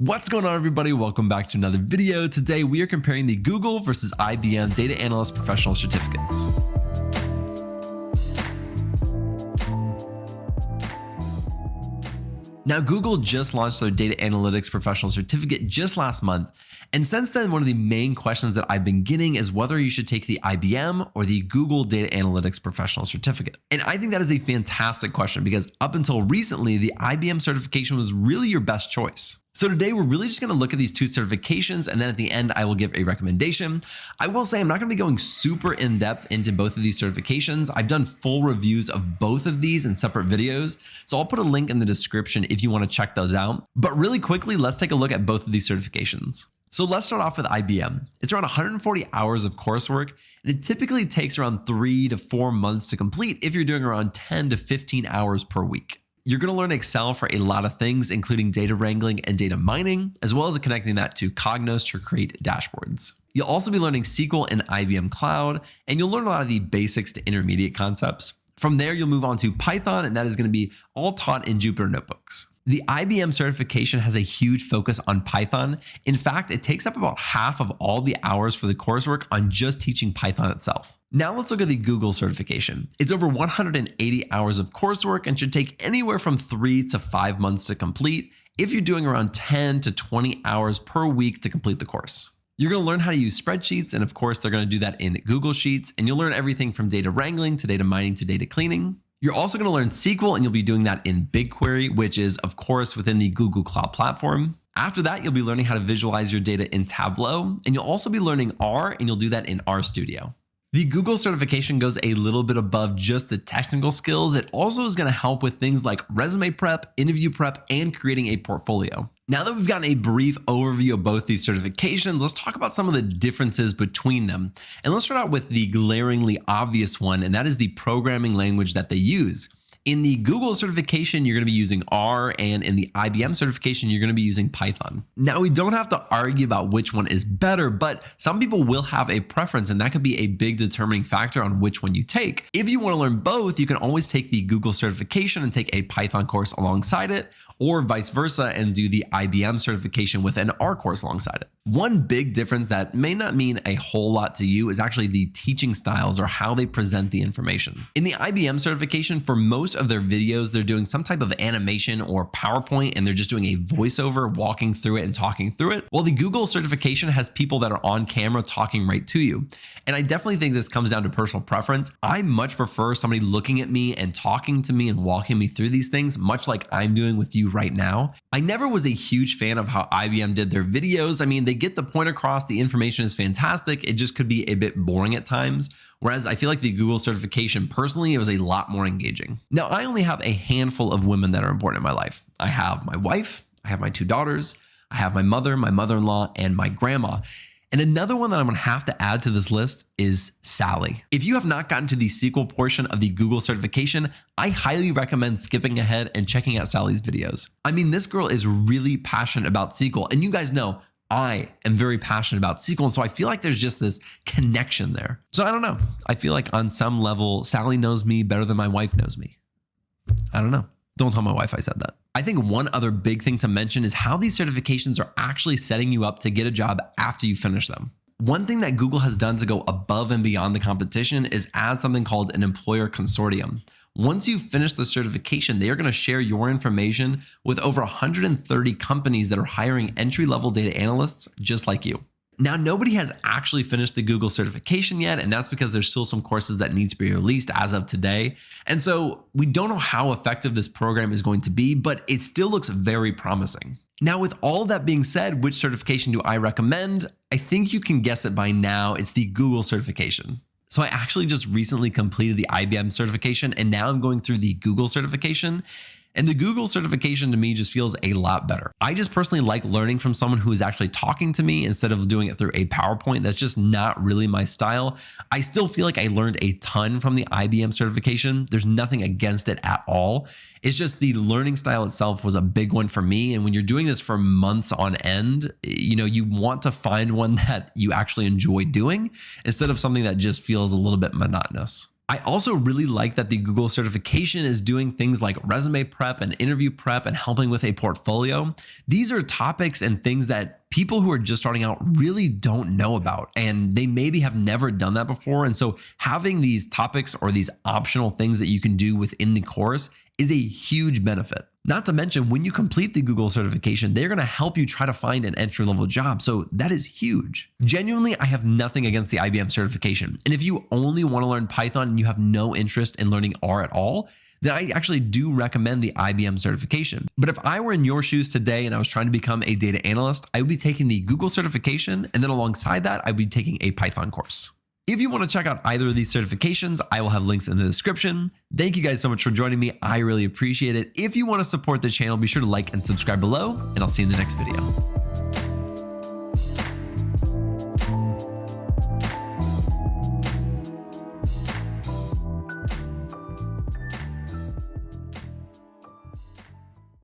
What's going on, everybody? Welcome back to another video. Today we are comparing the Google versus IBM Data Analyst Professional Certificates. Now, Google just launched their Data Analytics Professional Certificate just last month. And since then, one of the main questions that I've been getting is whether you should take the IBM or the Google Data Analytics Professional Certificate. And I think that is a fantastic question because up until recently, the IBM certification was really your best choice. So today we're really just going to look at these two certifications, and then at the end I will give a recommendation. I will say I'm not going to be going super in depth into both of these certifications. I've done full reviews of both of these in separate videos, so I'll put a link in the description if you want to check those out. But really quickly, let's take a look at both of these certifications. So let's start off with IBM. It's around 140 hours of coursework, and it typically takes around 3 to 4 months to complete if you're doing around 10 to 15 hours per week. You're going to learn Excel for a lot of things, including data wrangling and data mining, as well as connecting that to Cognos to create dashboards. You'll also be learning SQL and IBM Cloud, and you'll learn a lot of the basics to intermediate concepts. From there, you'll move on to Python, and that is going to be all taught in Jupyter Notebooks. The IBM certification has a huge focus on Python. In fact, it takes up about half of all the hours for the coursework on just teaching Python itself. Now let's look at the Google certification. It's over 180 hours of coursework and should take anywhere from 3 to 5 months to complete if you're doing around 10 to 20 hours per week to complete the course. You're going to learn how to use spreadsheets, and of course, they're going to do that in Google Sheets, and you'll learn everything from data wrangling to data mining to data cleaning. You're also going to learn SQL, and you'll be doing that in BigQuery, which is, of course, within the Google Cloud Platform. After that, you'll be learning how to visualize your data in Tableau, and you'll also be learning R, and you'll do that in RStudio. The Google certification goes a little bit above just the technical skills. It also is going to help with things like resume prep, interview prep, and creating a portfolio. Now that we've gotten a brief overview of both these certifications, let's talk about some of the differences between them. And let's start out with the glaringly obvious one, and that is the programming language that they use. In the Google certification, you're going to be using R, and in the IBM certification, you're going to be using Python. Now, we don't have to argue about which one is better, but some people will have a preference, and that could be a big determining factor on which one you take. If you want to learn both, you can always take the Google certification and take a Python course alongside it, or vice versa and do the IBM certification with an R course alongside it. One big difference that may not mean a whole lot to you is actually the teaching styles or how they present the information. In the IBM certification, for most of their videos, they're doing some type of animation or PowerPoint, and they're just doing a voiceover, walking through it and talking through it. While the Google certification has people that are on camera talking right to you. And I definitely think this comes down to personal preference. I much prefer somebody looking at me and talking to me and walking me through these things, much like I'm doing with you right now. I never was a huge fan of how IBM did their videos. I mean, they get the point across, the information is fantastic. It just could be a bit boring at times. Whereas I feel like the Google certification, personally, it was a lot more engaging. Now, I only have a handful of women that are important in my life. I have my wife, I have my 2 daughters, I have my mother, my mother-in-law, and my grandma. And another one that I'm going to have to add to this list is Sally. If you have not gotten to the SQL portion of the Google certification, I highly recommend skipping ahead and checking out Sally's videos. I mean, this girl is really passionate about SQL, and you guys know I am very passionate about SQL, and so I feel like there's just this connection there. So I don't know. I feel like on some level, Sally knows me better than my wife knows me. I don't know. Don't tell my wife I said that. I think one other big thing to mention is how these certifications are actually setting you up to get a job after you finish them. One thing that Google has done to go above and beyond the competition is add something called an employer consortium. Once you finish the certification, they are going to share your information with over 130 companies that are hiring entry-level data analysts just like you. Now, nobody has actually finished the Google certification yet, and that's because there's still some courses that need to be released as of today. And so we don't know how effective this program is going to be, but it still looks very promising. Now, with all that being said, which certification do I recommend? I think you can guess it by now. It's the Google certification. So I actually just recently completed the IBM certification, and now I'm going through the Google certification. And the Google certification to me just feels a lot better. I just personally like learning from someone who is actually talking to me instead of doing it through a PowerPoint. That's just not really my style. I still feel like I learned a ton from the IBM certification. There's nothing against it at all. It's just the learning style itself was a big one for me. And when you're doing this for months on end, you want to find one that you actually enjoy doing instead of something that just feels a little bit monotonous. I also really like that the Google certification is doing things like resume prep and interview prep and helping with a portfolio. These are topics and things that people who are just starting out really don't know about, and they maybe have never done that before. And so having these topics or these optional things that you can do within the course is a huge benefit. Not to mention, when you complete the Google certification, they're going to help you try to find an entry-level job. So that is huge. Genuinely, I have nothing against the IBM certification. And if you only want to learn Python and you have no interest in learning R at all, then I actually do recommend the IBM certification. But if I were in your shoes today and I was trying to become a data analyst, I would be taking the Google certification, and then alongside that, I'd be taking a Python course. If you want to check out either of these certifications, I will have links in the description. Thank you guys so much for joining me. I really appreciate it. If you want to support the channel, be sure to like and subscribe below, and I'll see you in the next video.